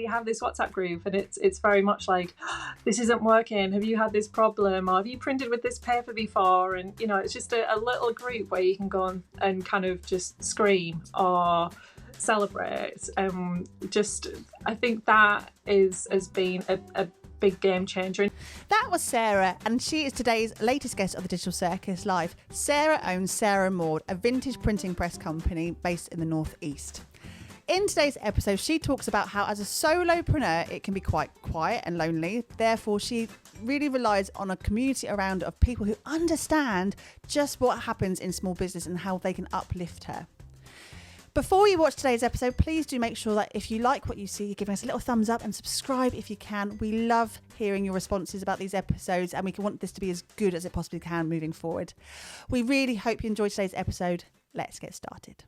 have this WhatsApp group, and it's very much like, this isn't working, have you had this problem, or have you printed with this paper before? And it's just a little group where you can go and kind of just scream or celebrate. I think that has been a big game changer. That was Sarah, and she is today's latest guest of the Digital Circus Live. Sarah owns Sarah and Maude, a vintage printing press company based in the Northeast. In today's episode, she talks about how as a solopreneur, it can be quite quiet and lonely. Therefore, she really relies on a community around of people who understand just what happens in small business and how they can uplift her. Before you watch today's episode, please do make sure that if you like what you see, you're giving us a little thumbs up and subscribe if you can. We love hearing your responses about these episodes, and we want this to be as good as it possibly can moving forward. We really hope you enjoyed today's episode. Let's get started.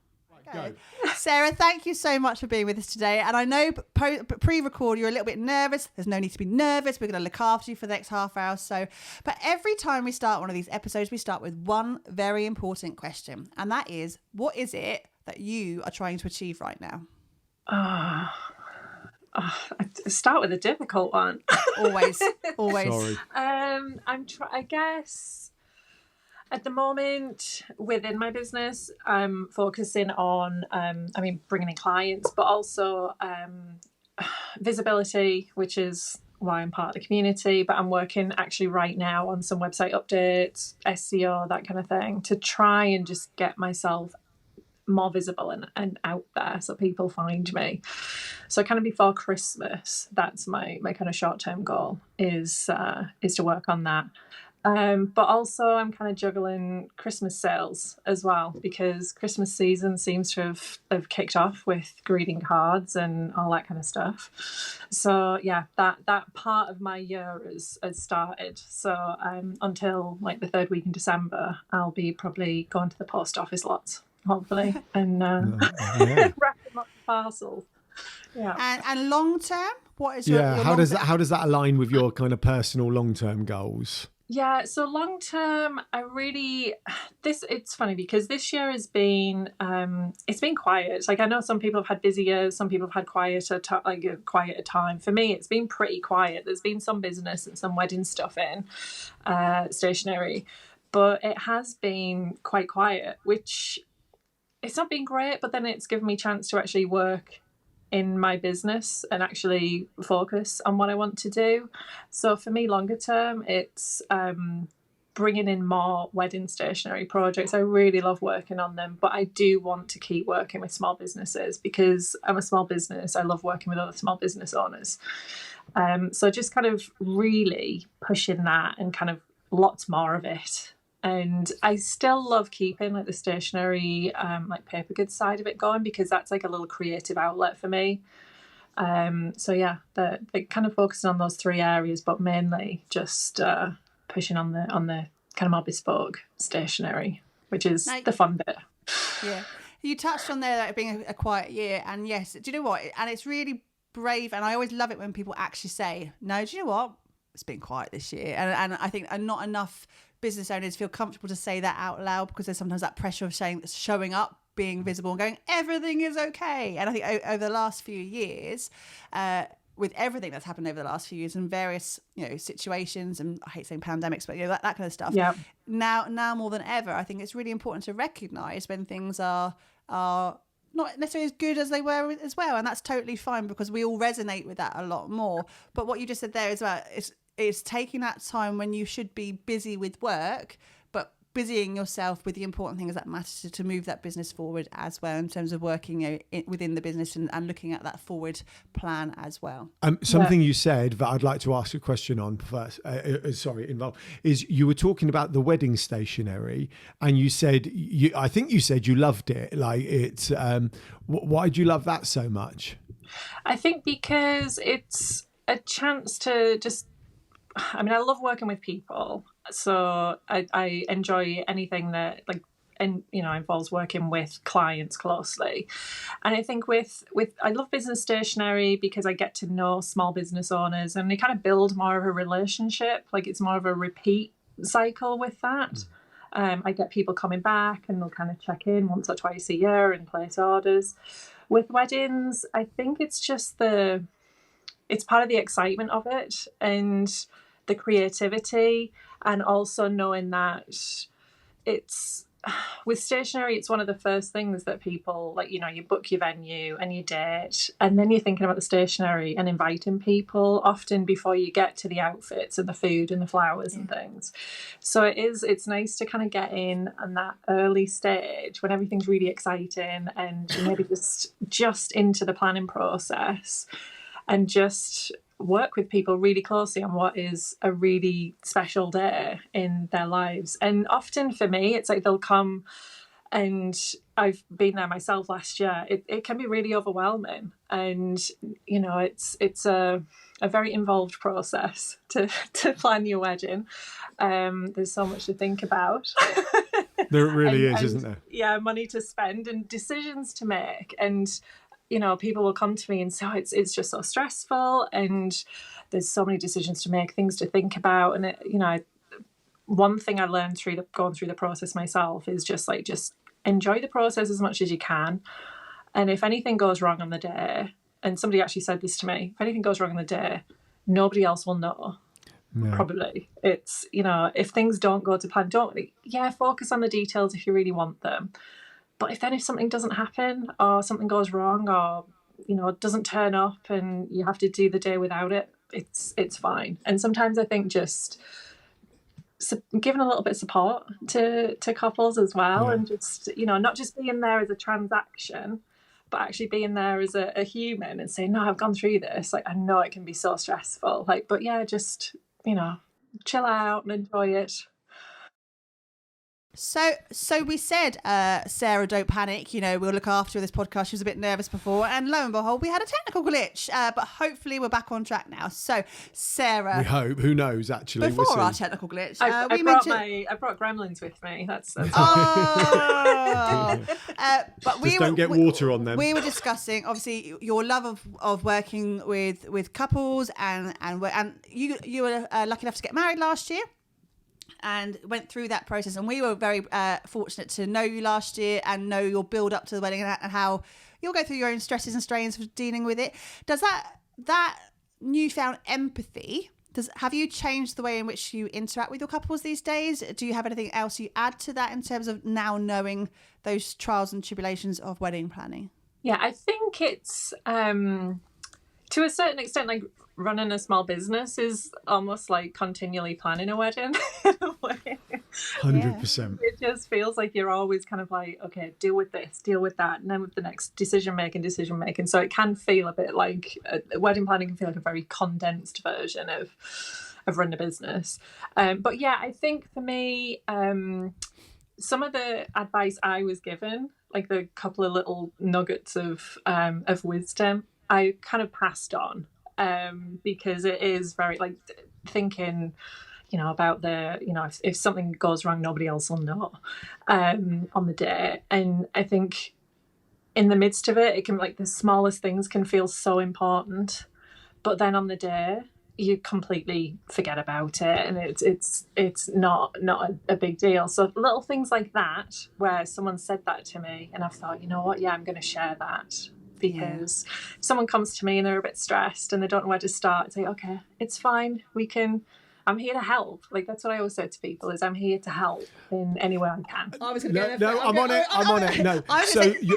Go. Sarah, thank you so much for being with us today. And I know pre-record you're a little bit nervous. There's no need to be nervous. We're going to look after you for the next half hour or so. But every time we start one of these episodes, we start with one very important question. And that is, what is it that you are trying to achieve right now? I start with a difficult one. Always. Sorry. I guess at the moment within my business, I'm focusing on, bringing in clients, but also visibility, which is why I'm part of the community. But I'm working actually right now on some website updates, SEO, that kind of thing, to try and just get myself more visible and out there so people find me. So kind of before Christmas, that's my kind of short-term goal is to work on that. But also I'm kind of juggling Christmas sales as well, because Christmas season seems to have kicked off with greeting cards and all that kind of stuff. So yeah, that part of my year has started. So until like the third week in December, I'll be probably going to the post office lots, hopefully, and wrapping up the parcels. Yeah. And long term, what is your how does that align with your kind of personal long term goals? Yeah, so long term, it's funny because this year has been it's been quiet. Like I know some people have had busy years, some people have had a quieter time. For me, it's been pretty quiet. There's been some business and some wedding stuff in stationery, but it has been quite quiet, which it's not been great, but then it's given me a chance to actually work in my business and actually focus on what I want to do. So for me, longer term, it's bringing in more wedding stationery projects. I really love working on them, but I do want to keep working with small businesses because I'm a small business. I love working with other small business owners. So just kind of really pushing that and kind of lots more of it. And I still love keeping like the stationery, like paper goods side of it going, because that's like a little creative outlet for me. So yeah, they kind of focusing on those three areas, but mainly just pushing on the kind of more bespoke stationery, which is the fun bit. Yeah, you touched on there that being a quiet year, and yes, do you know what? And it's really brave, and I always love it when people actually say, "No, do you know what? It's been quiet this year," and I think not enough business owners feel comfortable to say that out loud, because there's sometimes that pressure of showing up, being visible and going, everything is okay. And I think over the last few years, with everything that's happened over the last few years and various, situations, and I hate saying pandemics, but that kind of stuff. Yeah. Now more than ever, I think it's really important to recognise when things are not necessarily as good as they were as well. And that's totally fine, because we all resonate with that a lot more. But what you just said there is about it's taking that time when you should be busy with work, but busying yourself with the important things that matter to move that business forward as well, in terms of working within the business and looking at that forward plan as well. Something you said that I'd like to ask a question on first, is you were talking about the wedding stationery, and you said, I think you said you loved it. Like it's, why do you love that so much? I think because it's a chance to just, I love working with people, so I enjoy anything that involves working with clients closely. And I think with I love business stationery because I get to know small business owners, and they kind of build more of a relationship. Like it's more of a repeat cycle with that. I get people coming back, and they'll kind of check in once or twice a year and place orders. With weddings, I think it's just the it's part of the excitement of it and the creativity, and also knowing that it's with stationery, it's one of the first things that people, like, you know, you book your venue and your date, and then you're thinking about the stationery and inviting people often before you get to the outfits and the food and the flowers and things. So it's nice to kind of get in on that early stage when everything's really exciting, and maybe just into the planning process, and just work with people really closely on what is a really special day in their lives. And often for me, it's like they'll come, and I've been there myself last year. It can be really overwhelming, and you know, it's a very involved process to plan your wedding. There's so much to think about. There really is, isn't there? Yeah, money to spend and decisions to make. And you know, people will come to me and say, oh, it's just so stressful, and there's so many decisions to make, things to think about. And you know, one thing I learned through going through the process myself is just enjoy the process as much as you can. And if anything goes wrong on the day, and somebody actually said this to me, if anything goes wrong on the day, nobody else will know. No. Probably. It's, you know, if things don't go to plan, focus on the details if you really want them. But if something doesn't happen, or something goes wrong, or you know, it doesn't turn up and you have to do the day without it, it's fine. And sometimes I think just giving a little bit of support to couples as well, and just, you know, not just being there as a transaction, but actually being there as a human and saying, no, I've gone through this. Like, I know it can be so stressful. Like, but yeah, just, you know, chill out and enjoy it. So we said, Sarah, don't panic. You know, we'll look after this podcast. She was a bit nervous before, and lo and behold, we had a technical glitch. But hopefully, we're back on track now. So, Sarah, we hope. Who knows? Actually, before our technical glitch, I brought gremlins with me. That's oh. But just don't get water on them. We were discussing, obviously, your love of working with couples, and you were lucky enough to get married last year, and went through that process, and we were very fortunate to know you last year and know your build up to the wedding, and how you'll go through your own stresses and strains for dealing with it. Does that newfound empathy, have you changed the way in which you interact with your couples these days? Do you have anything else you add to that in terms of now knowing those trials and tribulations of wedding planning? Yeah, I think it's to a certain extent, like, running a small business is almost like continually planning a wedding in a way. 100%. It just feels like you're always kind of like, okay, deal with this, deal with that, and then with the next decision making. So it can feel a bit like wedding planning can feel like a very condensed version of running a business. But yeah, I think for me, some of the advice I was given, like the couple of little nuggets of wisdom, I kind of passed on. Because it is very, like, thinking, you know, about if something goes wrong, nobody else will know on the day. And I think in the midst of it, it can, like, the smallest things can feel so important, but then on the day you completely forget about it, and it's not a big deal. So little things like that, where someone said that to me and I've thought, you know what, yeah, I'm going to share that. Because if someone comes to me and they're a bit stressed and they don't know where to start, it's like, okay, it's fine. I'm here to help. Like, that's what I always say to people, is I'm here to help in any way I can. I was going to I'm on it. No. You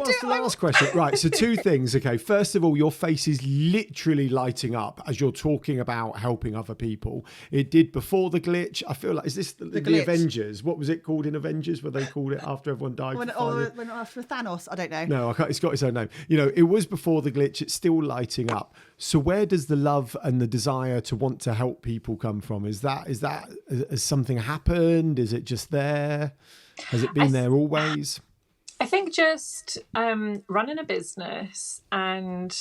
asked the last question. Right. So 2 things. Okay. First of all, your face is literally lighting up as you're talking about helping other people. It did before the glitch. I feel like, is this the Avengers? What was it called in Avengers? Where they called it after everyone died? When after Thanos, I don't know. No, it's got its own name. You know, it was before the glitch. It's still lighting up. So where does the love and the desire to want to help people come from? Has something happened? Is it just there? Has it been there always? I think just running a business, and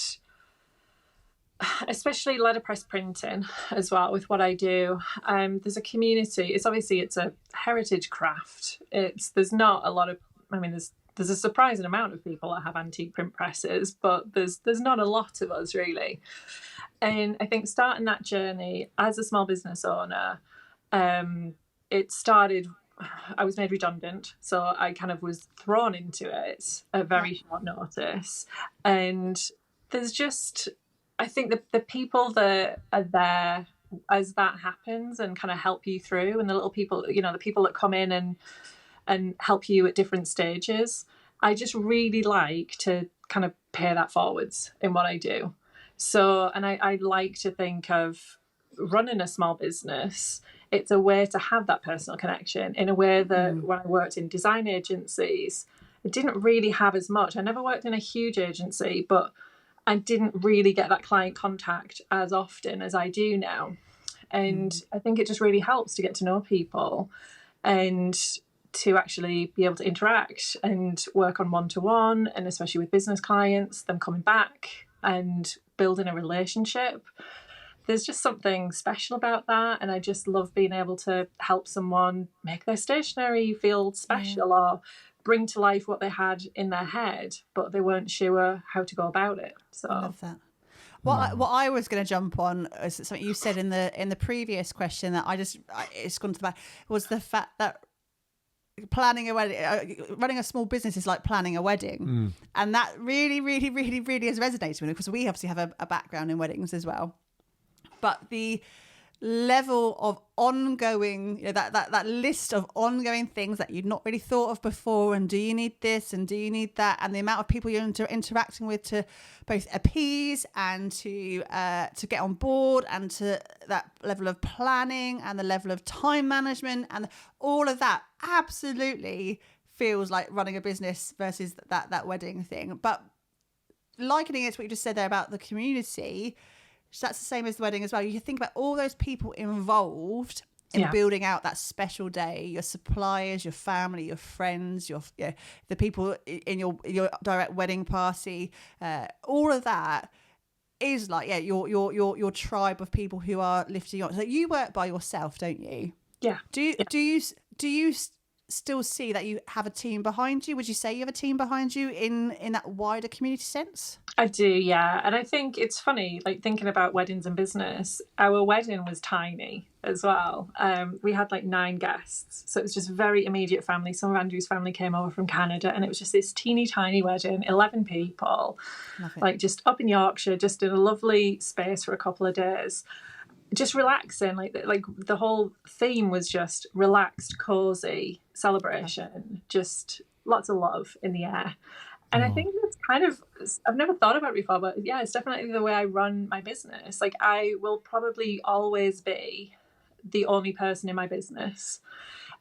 especially letterpress printing as well with what I do. There's a community. It's a heritage craft. There's not a lot of, there's a surprising amount of people that have antique print presses, but there's not a lot of us really. And I think starting that journey as a small business owner, it started, I was made redundant, so I kind of was thrown into it at very short notice. And there's just, I think the people that are there as that happens and kind of help you through, and the little people, the people that come in and help you at different stages, I just really like to kind of pay that forwards in what I do. So, and I like to think of running a small business, it's a way to have that personal connection in a way that when I worked in design agencies, I didn't really have as much. I never worked in a huge agency, but I didn't really get that client contact as often as I do now. And I think it just really helps to get to know people and to actually be able to interact and work on one-to-one, and especially with business clients, them coming back and building a relationship. There's just something special about that, and I just love being able to help someone make their stationery feel special or bring to life what they had in their head, but they weren't sure how to go about it. So I love that. What I was going to jump on is something you said in the previous question that it's gone to the back, was the fact that planning a wedding, running a small business is like planning a wedding, and that really, really, really, really has resonated with me, because we obviously have a background in weddings as well. But the level of ongoing, that list of ongoing things that you'd not really thought of before, and do you need this and do you need that, and the amount of people you're interacting with to both appease and to get on board, and to that level of planning and the level of time management and all of that absolutely feels like running a business versus that wedding thing. But likening it to what you just said there about the community, that's the same as the wedding as well. You think about all those people involved in building out that special day, your suppliers, your family, your friends, the people in your direct wedding party, all of that is like your tribe of people who are lifting you on. So you work by yourself, don't you? Yeah. Do you still see that you have a team behind you? Would you say you have a team behind you in that wider community sense? I do, yeah. And I think it's funny, like thinking about weddings and business, our wedding was tiny as well. We had like 9 guests. So it was just very immediate family. Some of Andrew's family came over from Canada, and it was just this teeny tiny wedding, 11 people, like just up in Yorkshire, just in a lovely space for a couple of days. Just relaxing, like the whole theme was just relaxed, cozy celebration, just lots of love in the air. And I think that's kind of, I've never thought about it before, but yeah, it's definitely the way I run my business. Like I will probably always be the only person in my business.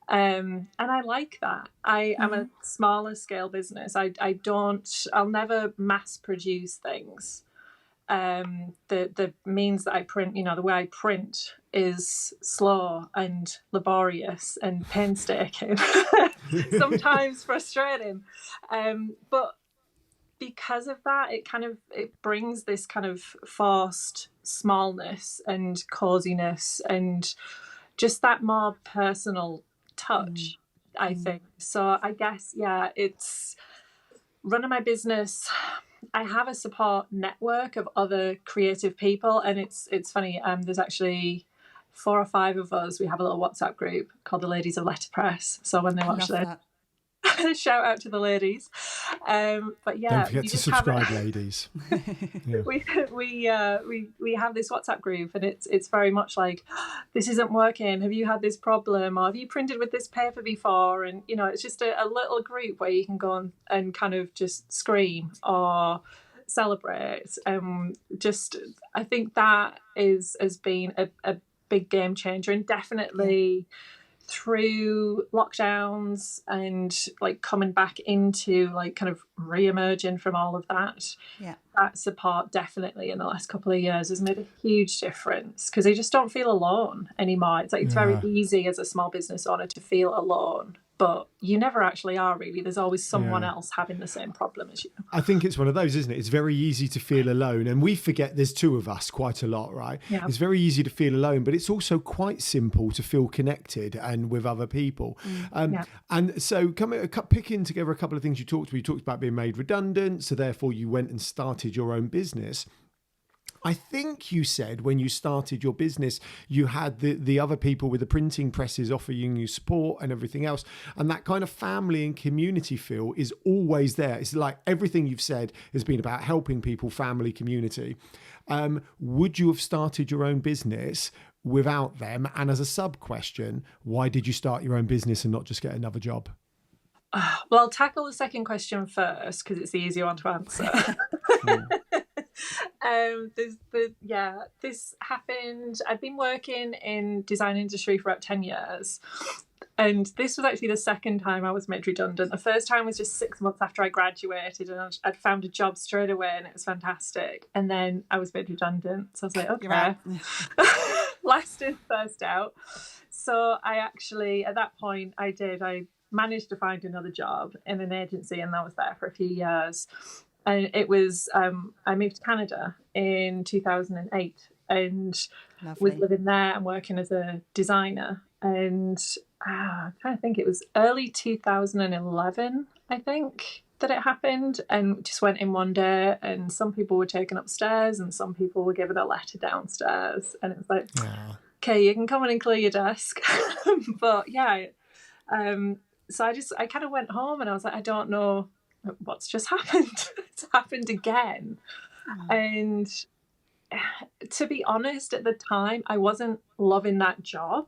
And I like that. I am a smaller scale business. I'll never mass produce things. The means that I print, the way I print is slow and laborious and painstaking, sometimes frustrating. But because of that, it brings this kind of forced smallness and coziness and just that more personal touch, I think. So I guess, it's running my business. I have a support network of other creative people, and it's funny. There's actually 4 or 5 of us. We have a little WhatsApp group called the Ladies of Letterpress. So when they watch this, shout out to the ladies. But yeah, don't forget to subscribe, ladies. We have this WhatsApp group, and it's very much like, this isn't working. Have you had this problem, or have you printed with this paper before? And it's just a little group where you can go and kind of just scream or celebrate. Just I think that has been a big game changer, and definitely. Through lockdowns and like coming back into like kind of re-emerging from all of that, that support definitely in the last couple of years has made a huge difference, because they just don't feel alone anymore. It's like it's very easy as a small business owner to feel alone, but you never actually are, really. There's always someone else having the same problem as you. I think it's one of those, isn't it? It's very easy to feel alone, and we forget there's 2 of us quite a lot, right? Yeah. It's very easy to feel alone, but it's also quite simple to feel connected and with other people. And so picking together a couple of things you talked about being made redundant, so therefore you went and started your own business. I think you said when you started your business, you had the other people with the printing presses offering you support and everything else. And that kind of family and community feel is always there. It's like everything you've said has been about helping people, family, community. Would you have started your own business without them? And as a sub question, why did you start your own business and not just get another job? Well, I'll tackle the second question first because it's the easier one to answer. This happened. I'd been working in design industry for about 10 years. And this was actually the second time I was made redundant. The first time was just 6 months after I graduated, and I'd found a job straight away, and it was fantastic. And then I was made redundant. So I was like, okay. Last in, first out. So I actually, at that point, I managed to find another job in an agency, and I was there for a few years. And it was, I moved to Canada in 2008 and was living there and working as a designer. And I'm trying to think, it was early 2011, I think, that it happened. And just went in one day, and some people were taken upstairs and some people were given a letter downstairs. And it was like, okay, you can come in and clear your desk. But yeah, so I kind of went home and I was like, I don't know what's just happened. It's happened again. And to be honest, at the time, I wasn't loving that job,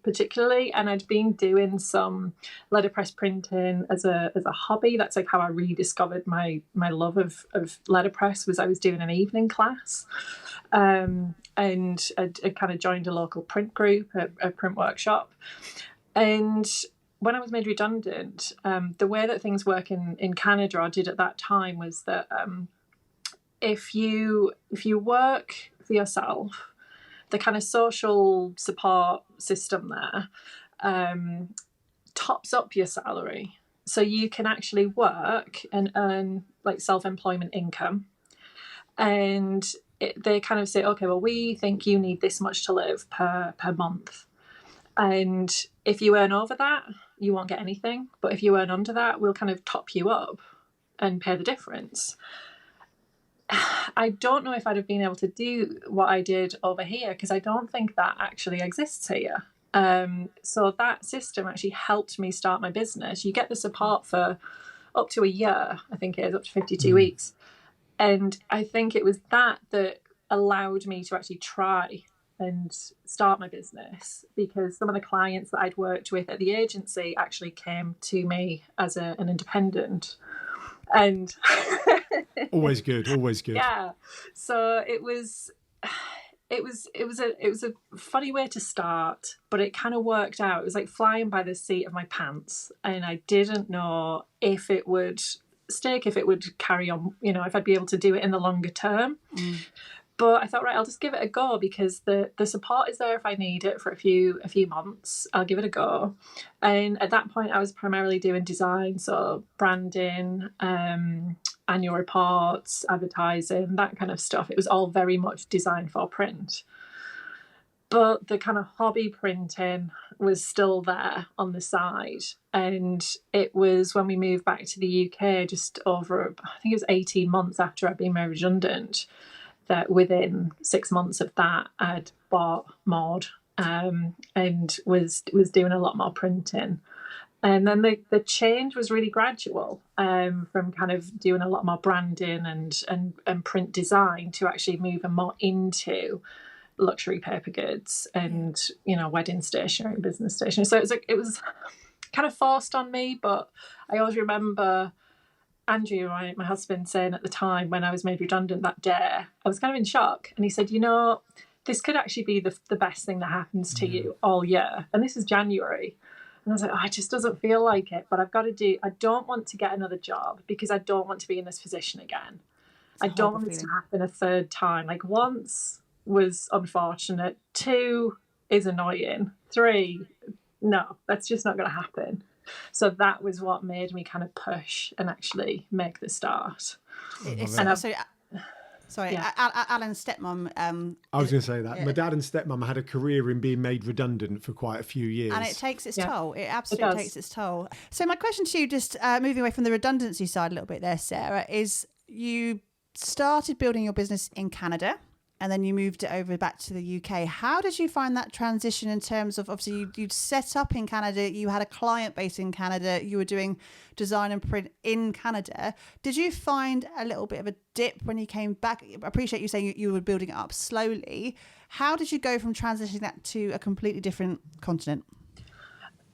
particularly. And I'd been doing some letterpress printing as a hobby. That's like how I rediscovered my love of letterpress. Was I was doing an evening class, and I kind of joined a local print group, a print workshop. And when I was made redundant, the way that things work in Canada, or did at that time, was that if you work for yourself, the kind of social support system there tops up your salary. So you can actually work and earn like self-employment income. And they kind of say, okay, well, we think you need this much to live per month. And if you earn over that, you won't get anything. But if you earn under that, we'll kind of top you up and pay the difference. I don't know if I'd have been able to do what I did over here, because I don't think that actually exists here. So that system actually helped me start my business. You get the support for up to a year, I think it is, up to 52 weeks. And I think it was that allowed me to actually try and start my business, because some of the clients that I'd worked with at the agency actually came to me as an independent. And always good. Yeah. So it was a funny way to start, but it kind of worked out. It was like flying by the seat of my pants, and I didn't know if it would stick, if it would carry on, if I'd be able to do it in the longer term. But I thought, right, I'll just give it a go, because the support is there if I need it for a few months. I'll give it a go. And at that point, I was primarily doing design, so branding, annual reports, advertising, that kind of stuff. It was all very much designed for print. But the kind of hobby printing was still there on the side. And it was when we moved back to the UK, just over, I think it was 18 months after I'd been made redundant, that within 6 months of that, I'd bought Maude and was doing a lot more printing. And then the change was really gradual, from kind of doing a lot more branding and print design to actually moving more into luxury paper goods and, wedding stationery, business stationery. So it was kind of forced on me, but I always remember Andrew, my husband, saying at the time when I was made redundant that day, I was kind of in shock. And he said, this could actually be the best thing that happens to you all year. And this is January. And I was like, it just doesn't feel like it. But I don't want to get another job, because I don't want to be in this position again. I don't want it to happen a third time. Like, once was unfortunate. 2 is annoying. 3, no, that's just not going to happen. So that was what made me kind of push and actually make the start. Alan's stepmom. I was going to say that. My dad and stepmom had a career in being made redundant for quite a few years. And it takes its toll. It absolutely takes its toll. So my question to you, just moving away from the redundancy side a little bit there, Sarah, is you started building your business in Canada, and then you moved it over back to the UK. How did you find that transition in terms of, obviously you'd set up in Canada, you had a client base in Canada, you were doing design and print in Canada. Did you find a little bit of a dip when you came back? I appreciate you saying you were building it up slowly. How did you go from transitioning that to a completely different continent?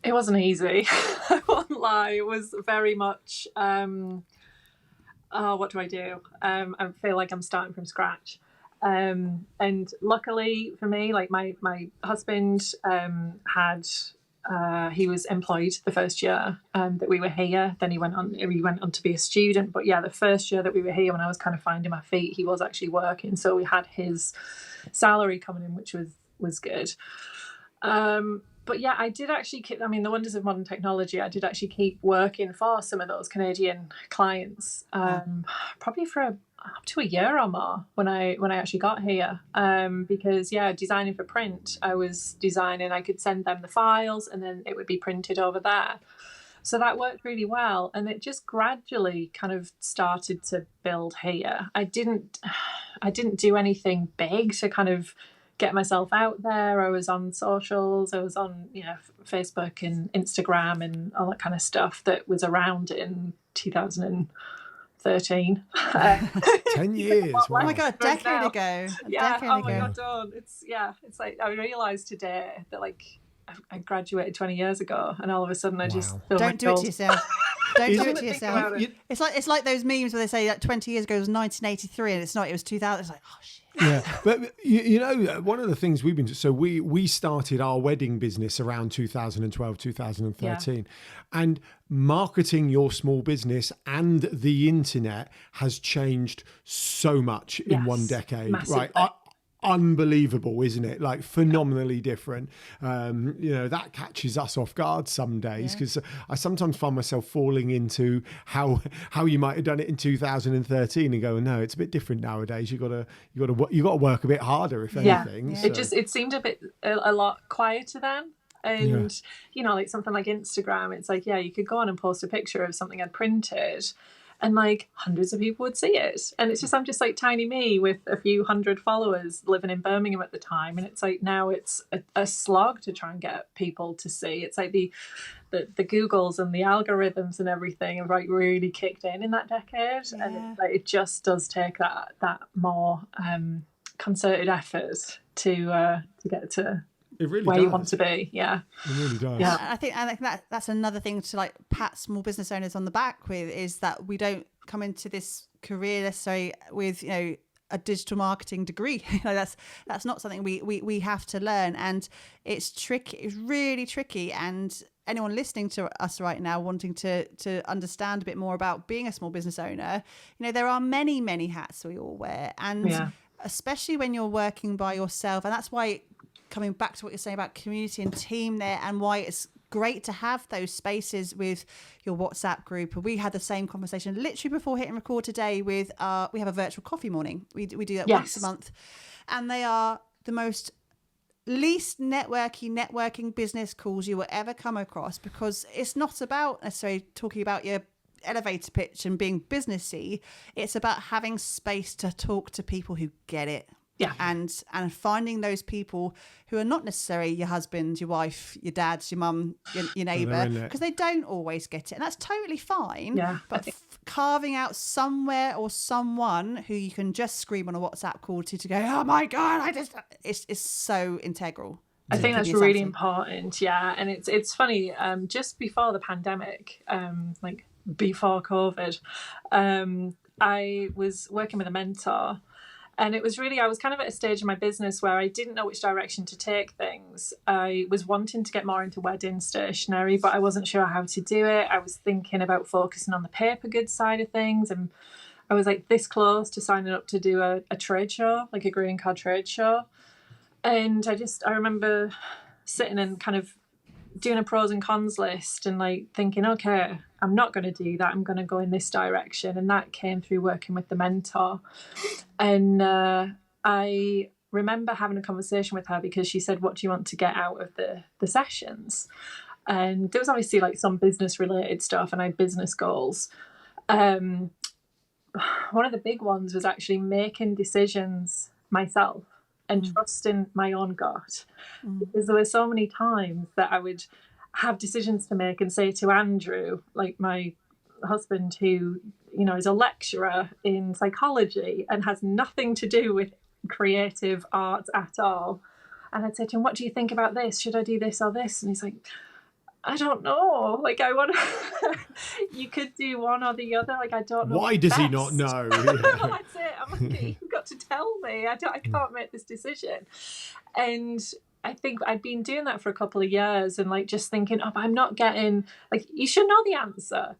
It wasn't easy. I won't lie. It was very much, what do I do? I feel like I'm starting from scratch. And luckily for me, like my husband he was employed the first year that we were here. Then he went on to be a student. But yeah, the first year that we were here, when I was kind of finding my feet, he was actually working. So we had his salary coming in, which was good. But yeah, I did actually keep, I mean, the wonders of modern technology, I did actually keep working for some of those Canadian clients, probably for up to a year or more when I actually got here. Because yeah, designing for print, I could send them the files and then it would be printed over there. So that worked really well. And it just gradually kind of started to build here. I didn't do anything big to kind of get myself out there. I was on socials, I was on Facebook and Instagram and all that kind of stuff that was around in 2013. 10 years. Oh my god, a decade ago. My god, don't. It's like I realised today that like I graduated 20 years ago and all of a sudden I just feel Don't do it to yourself. Don't do it to yourself. It's like those memes where they say that 20 years ago was 1983 and it's not, it was 2000. It's like, oh shit. Yeah, but one of the things we've been we started our wedding business around 2012, 2013, and marketing your small business and the internet has changed so much in one decade, massively. Right? Unbelievable, isn't it? Like phenomenally different. That catches us off guard some days because I sometimes find myself falling into how you might have done it in 2013 and go, no, it's a bit different nowadays. You got to work a bit harder, if anything. Yeah. So. It seemed a lot quieter then. And like something like Instagram, it's like you could go on and post a picture of something I'd printed. And like hundreds of people would see it. And I'm just like tiny me with a few hundred followers living in Birmingham at the time. And it's like now it's a slog to try and get people to see. It's like the Googles and the algorithms and everything have like really kicked in that decade. Yeah. And it just does take that more concerted effort to get to it really where does. You want to be. Yeah, it really does. Yeah, I think that's another thing to like pat small business owners on the back with, is that we don't come into this career necessarily with a digital marketing degree. That's not something we have to learn, and it's tricky. It's really tricky. And anyone listening to us right now wanting to understand a bit more about being a small business owner, there are many hats we all wear, and especially when you're working by yourself. And that's why, coming back to what you're saying about community and team there, and why it's great to have those spaces with your WhatsApp group. We had the same conversation literally before hitting record today with we have a virtual coffee morning. We do that once a month, and they are the most least networking business calls you will ever come across, because it's not about necessarily talking about your elevator pitch and being businessy. It's about having space to talk to people who get it. Yeah, and finding those people who are not necessarily your husband, your wife, your dad, your mum, your neighbour, because they don't always get it, and that's totally fine. Yeah, but carving out somewhere or someone who you can just scream on a WhatsApp call to go, oh my god, it's so integral. I think that's really important. Yeah, and it's funny. Just before the pandemic, like before COVID, I was working with a mentor. And it was really, I was kind of at a stage in my business where I didn't know which direction to take things. I was wanting to get more into wedding stationery, but I wasn't sure how to do it. I was thinking about focusing on the paper goods side of things. And I was like this close to signing up to do a trade show, like a greeting card trade show. And I remember sitting and kind of doing a pros and cons list and like thinking, okay, I'm not going to do that. I'm going to go in this direction. And that came through working with the mentor. And I remember having a conversation with her because she said, what do you want to get out of the sessions? And there was obviously like some business related stuff, and I had business goals. one of the big ones was actually making decisions myself and trusting my own gut. Because there were so many times that I would have decisions to make and say to Andrew, like my husband, who, you know, is a lecturer in psychology and has nothing to do with creative arts at all. And I'd say to him, what do you think about this? Should I do this or this? And he's like, I don't know. Like, I want to, you could do one or the other. Like, I don't know. Why does he not know? Well, that's it. I'm like, you've got to tell me. I can't make this decision. And I think I'd been doing that for a couple of years and like just thinking, oh, I'm not getting, like, you should know the answer.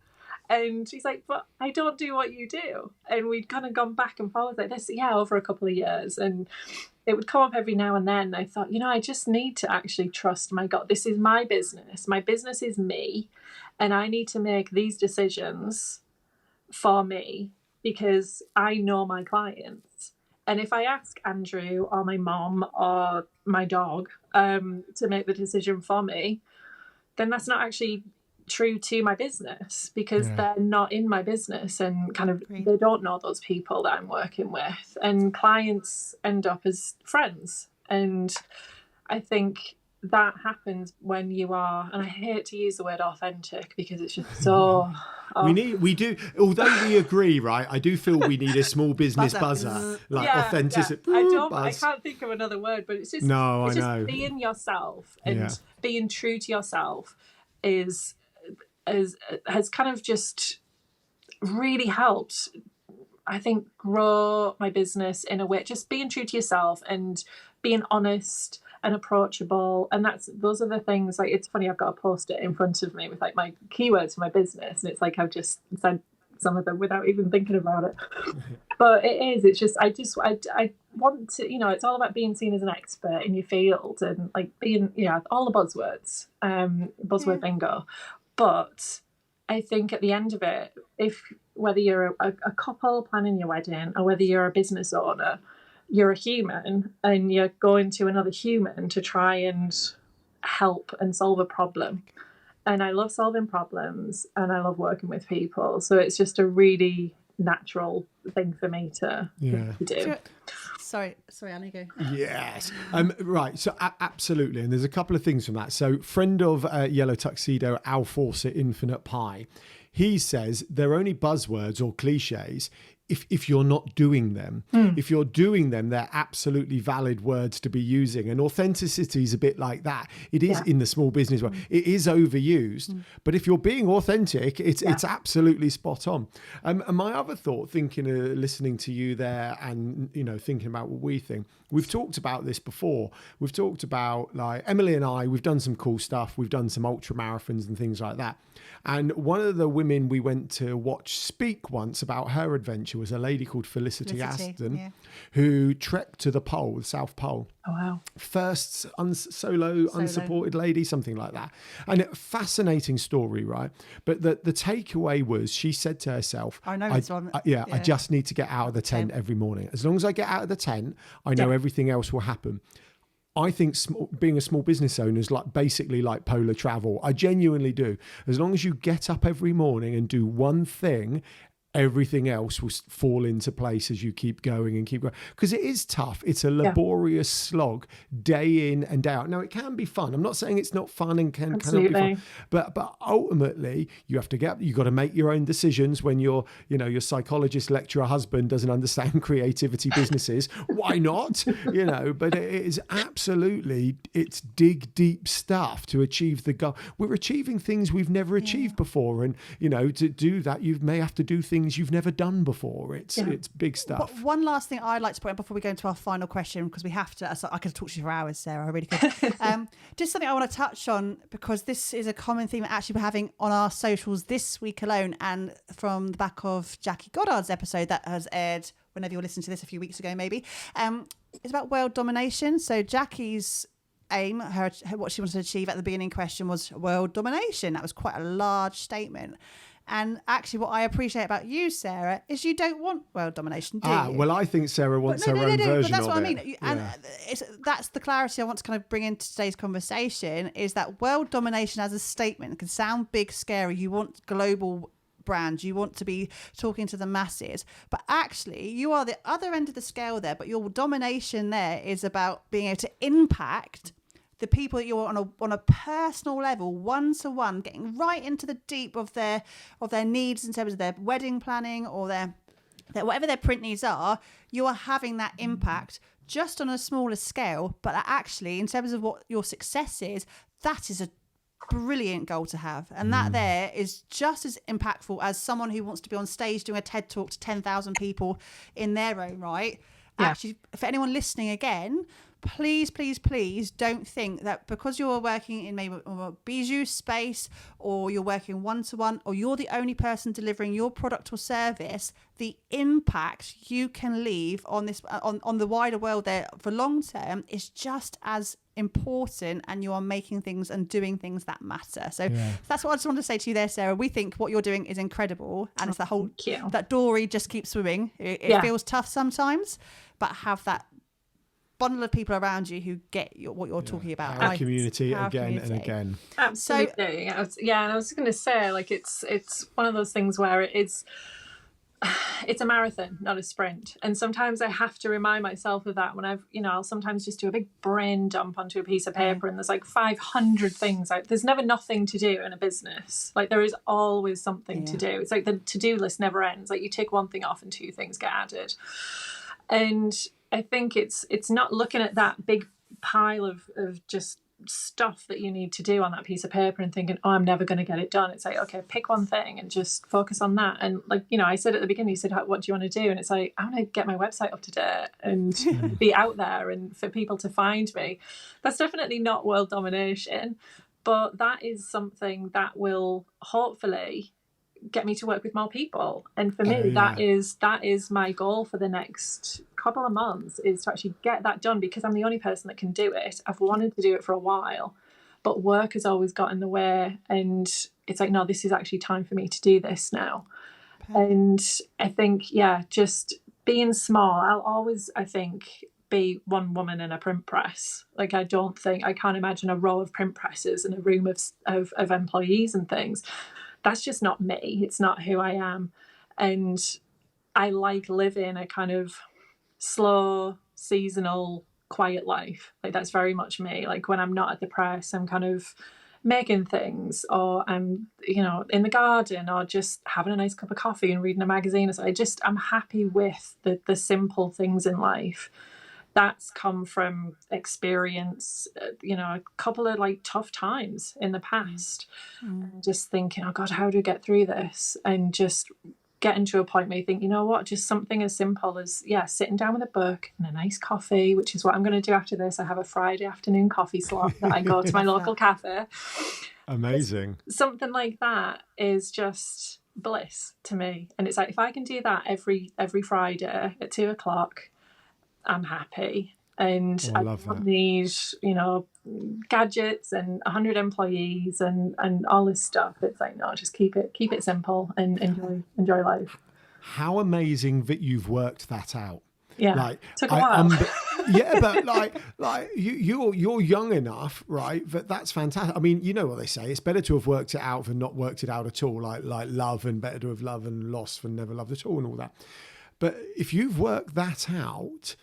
And she's like, but I don't do what you do. And we'd kind of gone back and forth like this, over a couple of years. And it would come up every now and then. I thought, I just need to actually trust my gut. This is my business. My business is me. And I need to make these decisions for me because I know my clients. And if I ask Andrew or my mom or my dog to make the decision for me, then that's not actually true to my business because they're not in my business and kind of they don't know those people that I'm working with, and clients end up as friends. And I think that happens when you are, and I hate to use the word authentic because it's just so we do, although we agree, right? I do feel we need a small business buzzer, like authenticity. I can't think of another word, but it's just just being yourself and being true to yourself has kind of just really helped, I think, grow my business in a way. Just being true to yourself and being honest and approachable, and those are the things. Like, it's funny, I've got a post-it in front of me with like my keywords for my business, and it's like I've just said some of them without even thinking about it. But it's just I want to, it's all about being seen as an expert in your field and like being all the buzzwords, buzzword bingo. But I think at the end of it, whether you're a couple planning your wedding or whether you're a business owner, you're a human and you're going to another human to try and help and solve a problem. And I love solving problems and I love working with people. So it's just a really natural thing for me to do. Sorry, Annie, go. Yes. Right. So absolutely. And there's a couple of things from that. So friend of Yellow Tuxedo, Al Fawcett, Infinite Pie, he says they're only buzzwords or cliches if you're not doing them. If you're doing them, they're absolutely valid words to be using. And authenticity is a bit like that. It is in the small business world. It is overused. But if you're being authentic, it's absolutely spot on. And my other thought, listening to you there and, thinking about what we think, we've talked about this before. We've talked about, like, Emily and I, we've done some cool stuff. We've done some ultra marathons and things like that. And one of the women we went to watch speak once about her adventure was a lady called Felicity Aston, who trekked to the pole, the South Pole. Oh, wow. First solo unsupported lady, something like that. And a fascinating story, right? But the takeaway was she said to herself, I just need to get out of the tent every morning. As long as I get out of the tent, I know everything else will happen. I think being a small business owner is basically like polar travel. I genuinely do. As long as you get up every morning and do one thing, everything else will fall into place as you keep going and keep going. Because it is tough. It's a laborious slog day in and day out. Now, it can be fun. I'm not saying it's not fun and cannot be fun. But ultimately, you have to you've got to make your own decisions when your psychologist lecturer husband doesn't understand creativity businesses. Why not? But it is absolutely, it's dig deep stuff to achieve the goal. We're achieving things we've never achieved before. And, to do that, you may have to do things you've never done before. It's big stuff. But one last thing I'd like to point out before we go into our final question, because we have to, I could talk to you for hours, Sarah, I really could. Just something I want to touch on, because this is a common theme actually we're having on our socials this week alone, and from the back of Jackie Goddard's episode that has aired whenever you're listening to this, a few weeks ago maybe. It's about world domination. So Jackie's aim, what she wanted to achieve at the beginning question was world domination. That was quite a large statement. And actually, what I appreciate about you, Sarah, is you don't want world domination, do you? Well, I think Sarah wants her own version of it. But that's what I mean. And that's the clarity I want to kind of bring into today's conversation, is that world domination as a statement can sound big, scary. You want global brand. You want to be talking to the masses. But actually, you are the other end of the scale there. But your domination there is about being able to impact the people that you're on a personal level, one-to-one, getting right into the deep of their needs in terms of their wedding planning or their whatever their print needs are. You are having that impact just on a smaller scale, but actually in terms of what your success is, that is a brilliant goal to have. And that there is just as impactful as someone who wants to be on stage doing a TED talk to 10,000 people in their own right. Yeah. Actually, for anyone listening again, please don't think that because you're working in maybe a bijou space, or you're working one-to-one, or you're the only person delivering your product or service, the impact you can leave on this on the wider world there for long term is just as important, and you are making things and doing things that matter. So that's what I just wanted to say to you there, Sarah. We think what you're doing is incredible, and it's the whole that Dory just keeps swimming. It feels tough sometimes, but have that bundle of people around you who get what you're talking about. Our community again and again. Absolutely. And I was going to say, like, it's one of those things where it's a marathon, not a sprint. And sometimes I have to remind myself of that when I'll sometimes just do a big brain dump onto a piece of paper and there's like 500 things. There's never nothing to do in a business. Like, there is always something to do. It's like the to-do list never ends. Like, you tick one thing off and two things get added. And I think it's not looking at that big pile of just stuff that you need to do on that piece of paper and thinking, oh, I'm never going to get it done. It's like, okay, pick one thing and just focus on that. And like, I said at the beginning, you said, what do you want to do? And it's like, I want to get my website up to date and be out there and for people to find me. That's definitely not world domination, but that is something that will hopefully get me to work with more people. And for me, that is my goal for the next couple of months, is to actually get that done, because I'm the only person that can do it. I've wanted to do it for a while, but work has always got in the way, and it's like, no, this is actually time for me to do this now. And I think just being small, I'll always, I think, be one woman in a print press. Like, I can't imagine a row of print presses and a room of employees and things. That's just not me. It's not who I am. And I like living a kind of slow, seasonal, quiet life. Like, that's very much me. Like, when I'm not at the press, I'm kind of making things, or I'm, in the garden, or just having a nice cup of coffee and reading a magazine. So I'm happy with the simple things in life. That's come from experience, a couple of like tough times in the past. Just thinking, oh God, how do I get through this? And just getting to a point where you think, you know what, just something as simple as, sitting down with a book and a nice coffee, which is what I'm going to do after this. I have a Friday afternoon coffee slot that I go to my local cafe. Amazing. Something like that is just bliss to me. And it's like, if I can do that every Friday at 2:00, I'm happy. And I don't need, gadgets and 100 employees and all this stuff. It's like, no, just keep it simple and enjoy life. How amazing that you've worked that out. Yeah, like, took a while. But like you're young enough, right? That's fantastic. I mean, you know what they say: it's better to have worked it out than not worked it out at all. Like love, and better to have loved and lost than never loved at all, and all that. But if you've worked that out,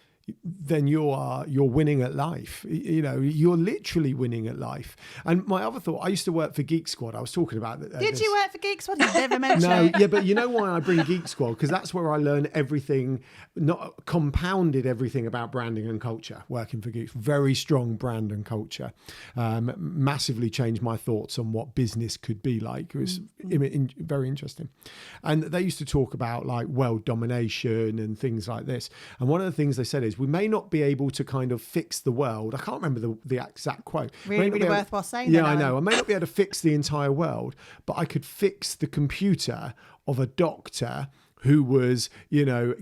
then you're winning at life. You're literally winning at life. And my other thought, I used to work for Geek Squad. I was talking about that. Did you work for Geek Squad? You never mentioned No, it. yeah, but you know why I bring Geek Squad? Because that's where I learn everything, not compounded everything about branding and culture. Working for Geek, very strong brand and culture, massively changed my thoughts on what business could be like. It was very interesting. And they used to talk about like world domination and things like this. And one of the things they said is, we may not be able to kind of fix the world. I can't remember the exact quote. Really worthwhile saying. Yeah, I know. I may not be able to fix the entire world, but I could fix the computer of a doctor who was,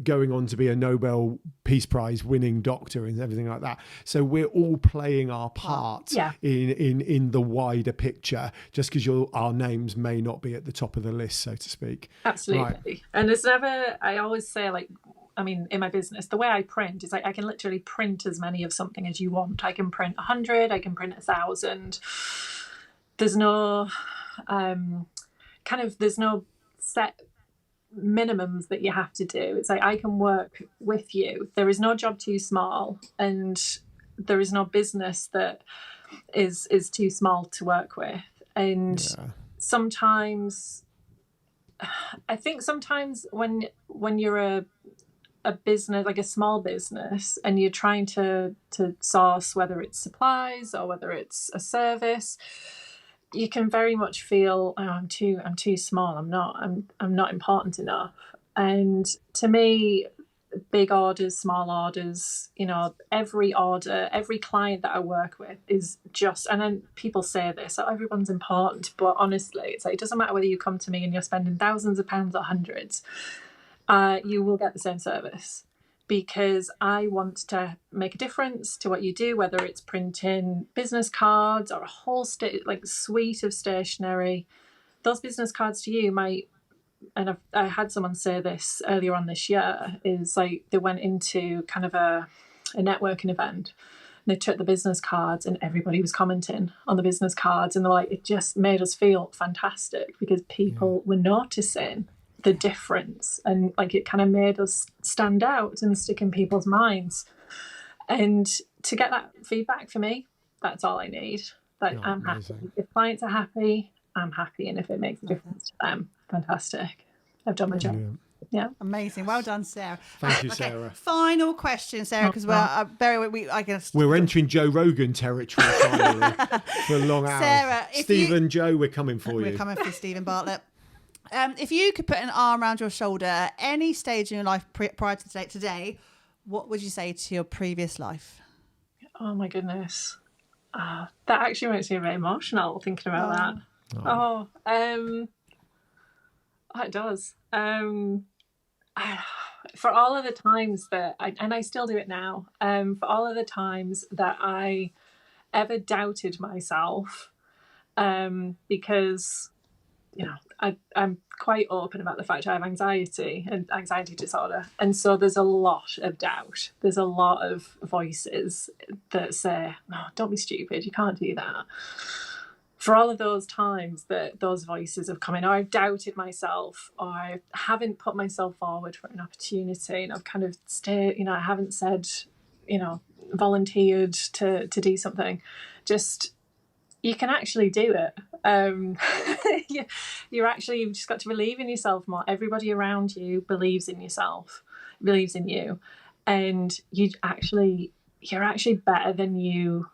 going on to be a Nobel Peace Prize winning doctor and everything like that. So we're all playing our part in the wider picture, just because our names may not be at the top of the list, so to speak. Absolutely. Right. And it's never, I always say, like, in my business, the way I print is like, I can literally print as many of something as you want. I can print 100, I can print 1,000. There's no, there's no set minimums that you have to do. It's like, I can work with you. There is no job too small, and there is no business that is too small to work with. And sometimes, I think sometimes when you're a business, like a small business, and you're trying to source, whether it's supplies or whether it's a service, you can very much feel, oh, I'm too small. I'm not important enough. And to me, big orders, small orders, every order, every client that I work with is just, and then people say this, oh, everyone's important, but honestly, it's like, it doesn't matter whether you come to me and you're spending thousands of pounds or hundreds, you will get the same service, because I want to make a difference to what you do, whether it's printing business cards or a whole suite of stationery. Those business cards to you might, and I had someone say this earlier on this year, is like they went into kind of a networking event. They took the business cards and everybody was commenting on the business cards, and they're like, it just made us feel fantastic because people were noticing the difference, and like it kind of made us stand out and stick in people's minds. And to get that feedback, for me, that's all I need. Like, I'm happy. If clients are happy, I'm happy, and if it makes a difference to them, fantastic. I've done my job. Yeah, amazing. Well done, Sarah. Thank you, Sarah. Final question, Sarah, because I guess we're entering Joe Rogan territory finally for long hours. Sarah, Stephen, Joe, we're coming for you. We're coming for Stephen Bartlett. If you could put an arm around your shoulder at any stage in your life prior to today, what would you say to your previous life? Oh my goodness, that actually makes me very emotional thinking about that. It does. For all of the times that I still do it now, for all of the times that I ever doubted myself, because I'm quite open about the fact I have anxiety and anxiety disorder, and so there's a lot of doubt. There's a lot of voices that say, "No, don't be stupid. You can't do that." For all of those times that those voices have come in, or I've doubted myself, or I haven't put myself forward for an opportunity, and I've kind of stayed, I haven't said, volunteered to do something. Just, you can actually do it. You've just got to believe in yourself more. Everybody around you believes in yourself, believes in you, and you're actually better than you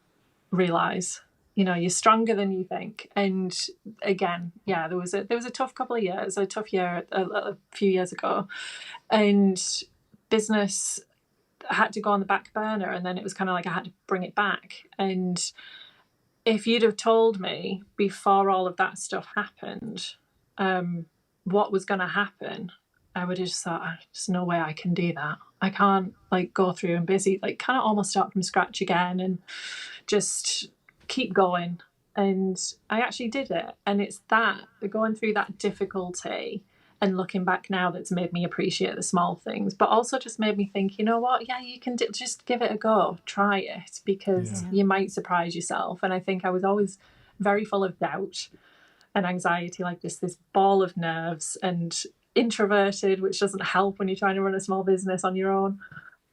realize. You're stronger than you think. And again, there was a tough couple of years, a tough year a few years ago, and business had to go on the back burner, and then it was kind of like I had to bring it back. And if you'd have told me before all of that stuff happened, what was going to happen, I would have just thought, there's no way I can do that. I can't go through and kind of almost start from scratch again and just keep going. And I actually did it. And it's that, going through that difficulty and looking back now, that's made me appreciate the small things, but also just made me think, you know what? Yeah, you can just give it a go. Try it, because you might surprise yourself. And I think I was always very full of doubt and anxiety, like this ball of nerves, and introverted, which doesn't help when you're trying to run a small business on your own.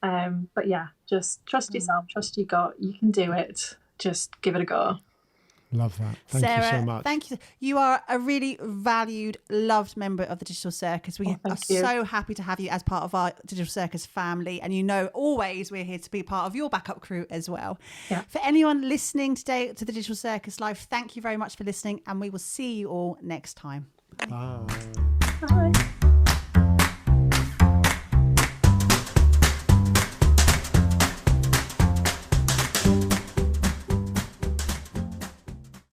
But yeah, just trust yourself, trust your gut. You can do it. Just give it a go. Love that. Thank Sarah, you so much. Thank you. You are a really valued, loved member of the Digital Circus. We are so happy to have you as part of our Digital Circus family. And always we're here to be part of your backup crew as well. Yeah. For anyone listening today to the Digital Circus Live, thank you very much for listening. And we will see you all next time. Bye. Bye.